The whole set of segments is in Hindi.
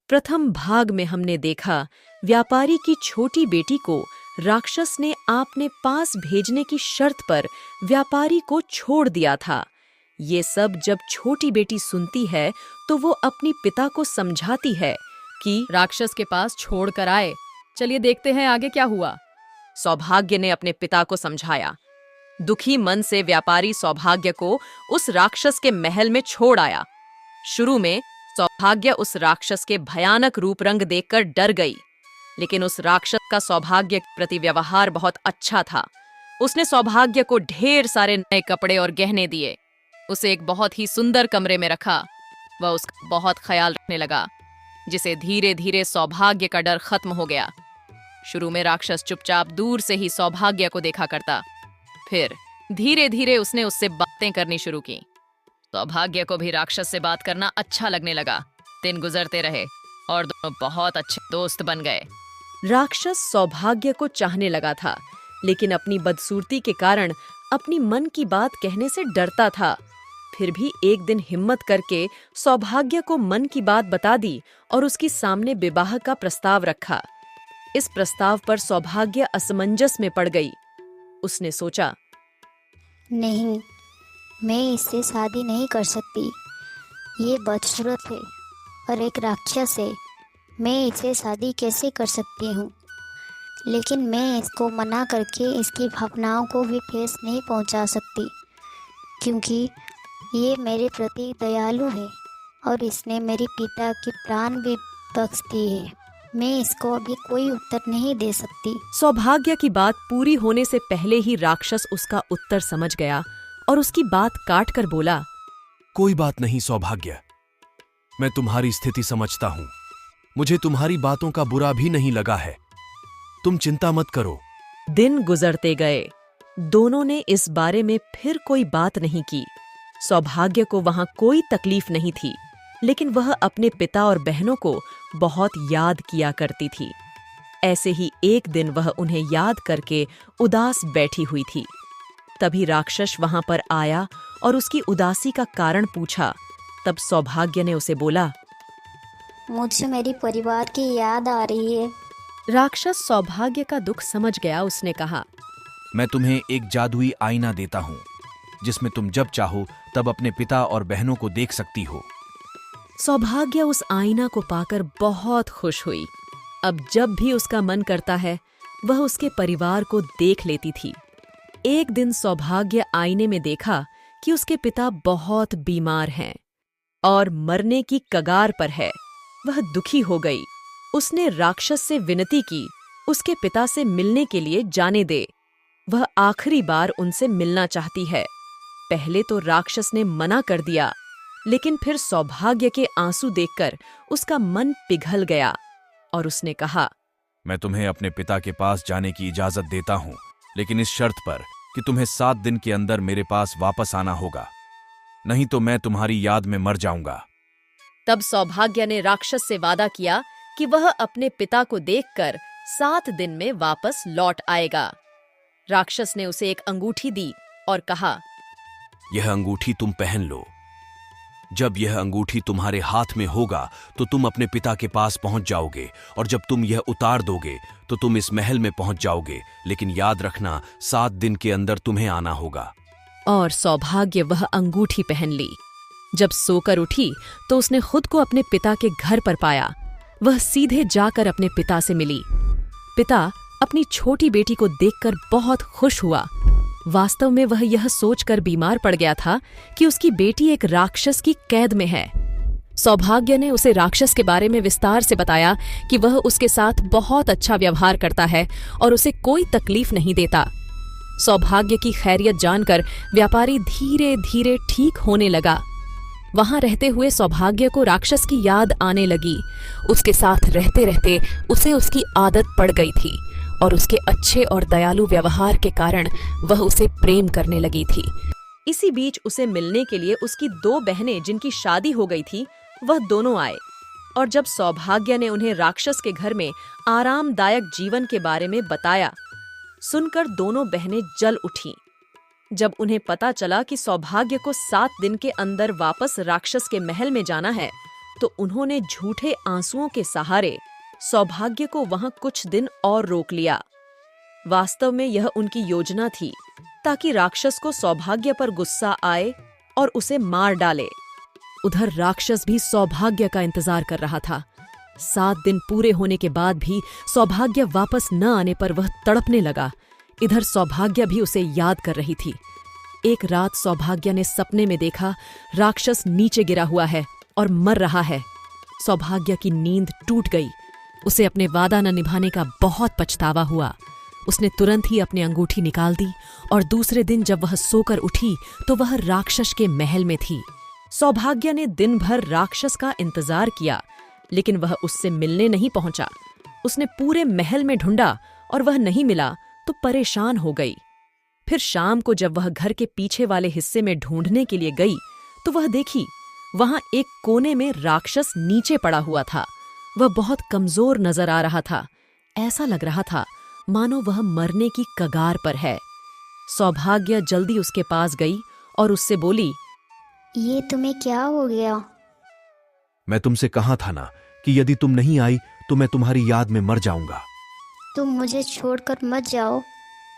प्रथम भाग में हमने देखा व्यापारी की छोटी बेटी को राक्षस ने अपने पास भेजने की शर्त पर व्यापारी को छोड़ दिया था। ये सब जब छोटी बेटी सुनती है तो वो अपनी पिता को समझाती है कि राक्षस के पास छोड़ कर आए, चलिए देखते हैं आगे क्या हुआ। सौभाग्य ने अपने पिता को समझाया। दुखी मन से व्यापारी सौभाग्य को उस राक्षस के महल में छोड़ आया। शुरू में सौभाग्य उस राक्षस के भयानक रूप रंग देखकर डर गई, लेकिन उस राक्षस का सौभाग्य के प्रति व्यवहार बहुत अच्छा था। उसने सौभाग्य को ढेर सारे नए कपड़े और गहने दिए, उसे एक बहुत ही सुंदर कमरे में रखा। वह उसका बहुत ख्याल रखने लगा, जिसे धीरे धीरे सौभाग्य का डर खत्म हो गया। शुरू में राक्षस चुपचाप दूर से ही सौभाग्य को देखा करता, फिर धीरे धीरे उसने उससे बातें करनी शुरू की। सौभाग्य को भी राक्षस से बात करना अच्छा लगने लगा। दिन गुजरते रहे और दोनों बहुत अच्छे दोस्त बन गए। राक्षस सौभाग्य को चाहने लगा था, लेकिन अपनी बदसूरती के कारण अपनी मन की बात कहने से डरता था। फिर भी एक दिन हिम्मत करके सौभाग्य को मन की बात बता दी और उसके सामने विवाह का प्रस्ताव रखा। इस प्रस्ताव पर सौभाग्य असमंजस में पड़ गई। उसने सोचा, नहीं, मैं इससे शादी नहीं कर सकती। ये बदसूरत है और एक राक्षस है। मैं इससे शादी कैसे कर सकती हूँ? लेकिन मैं इसको मना करके इसकी भावनाओं को भी ठेस नहीं पहुँचा सकती, क्योंकि ये मेरे प्रति दयालु है और इसने मेरे पिता की प्राण भी बख्श दी है। मैं इसको अभी कोई उत्तर नहीं दे सकती। सौभाग्य की बात पूरी होने से पहले ही राक्षस उसका उत्तर समझ गया और उसकी बात काट कर बोला, कोई बात नहीं सौभाग्य, मैं तुम्हारी स्थिति समझता हूँ। मुझे तुम्हारी बातों का बुरा भी नहीं लगा है। तुम चिंता मत करो। दिन गुजरते गए। दोनों ने इस बारे में फिर कोई बात नहीं की। सौभाग्य को वहां कोई तकलीफ नहीं थी, लेकिन वह अपने पिता और बहनों को बहुत याद किया करती थी। ऐसे ही एक दिन वह उन्हें याद करके उदास बैठी हुई थी। तभी राक्षस वहां पर आया और उसकी उदासी का कारण पूछा। तब सौभाग्य ने उसे बोला, मुझे मेरी परिवार की याद आ रही है। राक्षस सौभाग्य का दुख समझ गया। उसने कहा, मैं तुम्हें एक जादुई आईना देता हूँ, जिसमें तुम जब चाहो तब अपने पिता और बहनों को देख सकती हो। सौभाग्य उस आईना को पाकर बहुत खुश हुई। अब जब भी उसका मन करता है, वह उसके परिवार को देख लेती थी। एक दिन सौभाग्य आईने में देखा कि उसके पिता बहुत बीमार हैं और मरने की कगार पर है। वह दुखी हो गई। उसने राक्षस से विनती की, उसके पिता से मिलने के लिए जाने दे। वह आखिरी बार उनसे मिलना चाहती है। पहले तो राक्षस ने मना कर दिया, लेकिन फिर सौभाग्य के आंसू देखकर उसका मन पिघल गया और उसने कहा, मैं तुम्हें अपने पिता के पास जाने की इजाजत देता हूँ, लेकिन इस शर्त पर कि तुम्हें 7 दिन के अंदर मेरे पास वापस आना होगा, नहीं तो मैं तुम्हारी याद में मर जाऊंगा। तब सौभाग्य ने राक्षस से वादा किया कि वह अपने पिता को देखकर 7 दिन में वापस लौट आएगा। राक्षस ने उसे एक अंगूठी दी और कहा, यह अंगूठी तुम पहन लो। जब यह अंगूठी तुम्हारे हाथ में होगा तो तुम अपने पिता के पास पहुंच जाओगे, और जब तुम यह उतार दोगे तो तुम इस महल में पहुंच जाओगे, लेकिन याद रखना 7 दिन के अंदर तुम्हें आना होगा। और सौभाग्य वह अंगूठी पहन ली। जब सोकर उठी तो उसने खुद को अपने पिता के घर पर पाया। वह सीधे जाकर अपने पिता से मिली। पिता अपनी छोटी बेटी को देखकर बहुत खुश हुआ। वास्तव में वह यह सोचकर बीमार पड़ गया था कि उसकी बेटी एक राक्षस की कैद में है। सौभाग्य ने उसे राक्षस के बारे में विस्तार से बताया कि वह उसके साथ बहुत अच्छा व्यवहार करता है और उसे कोई तकलीफ नहीं देता। सौभाग्य की खैरियत जानकर व्यापारी धीरे धीरे ठीक होने लगा। वहां रहते हुए सौभाग्य को राक्षस की याद आने लगी। उसके साथ रहते रहते उसे उसकी आदत पड़ गई थी और उसके अच्छे और दयालु व्यवहार के कारण वह उसे प्रेम करने लगी थी। इसी बीच उसे मिलने के लिए उसकी 2 बहनें जिनकी शादी हो गई थी, वह दोनों आए। और जब सौभाग्य ने उन्हें राक्षस के घर में आरामदायक जीवन के बारे में बताया, सुनकर दोनों बहनें जल उठीं। जब उन्हें पता चला कि सौभाग्य को 7 दिन के अंदर वापस राक्षस के महल में जाना है, तो उन्होंने झूठे आंसुओं के सहारे सौभाग्य को वहां कुछ दिन और रोक लिया। वास्तव में यह उनकी योजना थी ताकि राक्षस को सौभाग्य पर गुस्सा आए और उसे मार डाले। उधर राक्षस भी सौभाग्य का इंतजार कर रहा था। 7 दिन पूरे होने के बाद भी सौभाग्य वापस न आने पर वह तड़पने लगा। इधर सौभाग्य भी उसे याद कर रही थी। एक रात सौभाग्य ने सपने में देखा राक्षस नीचे गिरा हुआ है और मर रहा है। सौभाग्य की नींद टूट गई। उसे अपने वादा न निभाने का बहुत पछतावा हुआ। उसने तुरंत ही अपनी अंगूठी निकाल दी और दूसरे दिन जब वह सोकर उठी तो वह राक्षस के महल में थी। सौभाग्य ने दिन भर राक्षस का इंतजार किया, लेकिन वह उससे मिलने नहीं पहुंचा। उसने पूरे महल में ढूंढा और वह नहीं मिला तो परेशान हो गई। फिर शाम को जब वह घर के पीछे वाले हिस्से में ढूंढने के लिए गई तो वह देखी वहां एक कोने में राक्षस नीचे पड़ा हुआ था। वह बहुत कमजोर नजर आ रहा था। ऐसा लग रहा था मानो वह मरने की कगार पर है। सौभाग्य जल्दी उसके पास गई और उससे बोली, ये तुम्हें क्या हो गया? मैं तुमसे कहा था ना कि यदि तुम नहीं आई तो मैं तुम्हारी याद में मर जाऊंगा। तुम मुझे छोड़कर मत जाओ।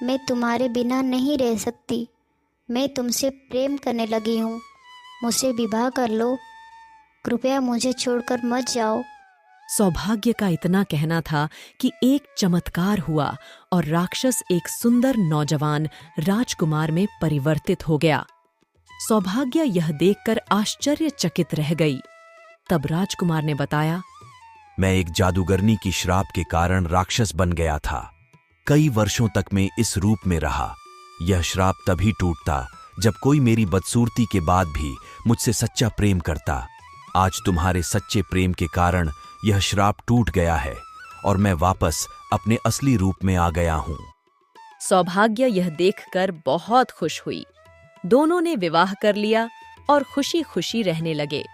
मैं तुम्हारे बिना नहीं रह सकती। मैं तुमसे प्रेम करने लगी हूँ। मुझसे विवाह कर लो। कृपया मुझे छोड़कर मत जाओ। सौभाग्य का इतना कहना था कि एक चमत्कार हुआ और राक्षस एक सुंदर नौजवान राजकुमार में परिवर्तित हो गया। सौभाग्य यह देखकर आश्चर्यचकित रह गई। तब राजकुमार ने बताया, मैं एक जादूगरनी की श्राप के कारण राक्षस बन गया था। कई वर्षों तक मैं इस रूप में रहा। यह श्राप तभी टूटता जब कोई मेरी बदसूरती के बाद भी मुझसे सच्चा प्रेम करता। आज तुम्हारे सच्चे प्रेम के कारण यह श्राप टूट गया है और मैं वापस अपने असली रूप में आ गया हूँ। सौभाग्य यह देखकर बहुत खुश हुई। दोनों ने विवाह कर लिया और खुशी खुशी रहने लगे।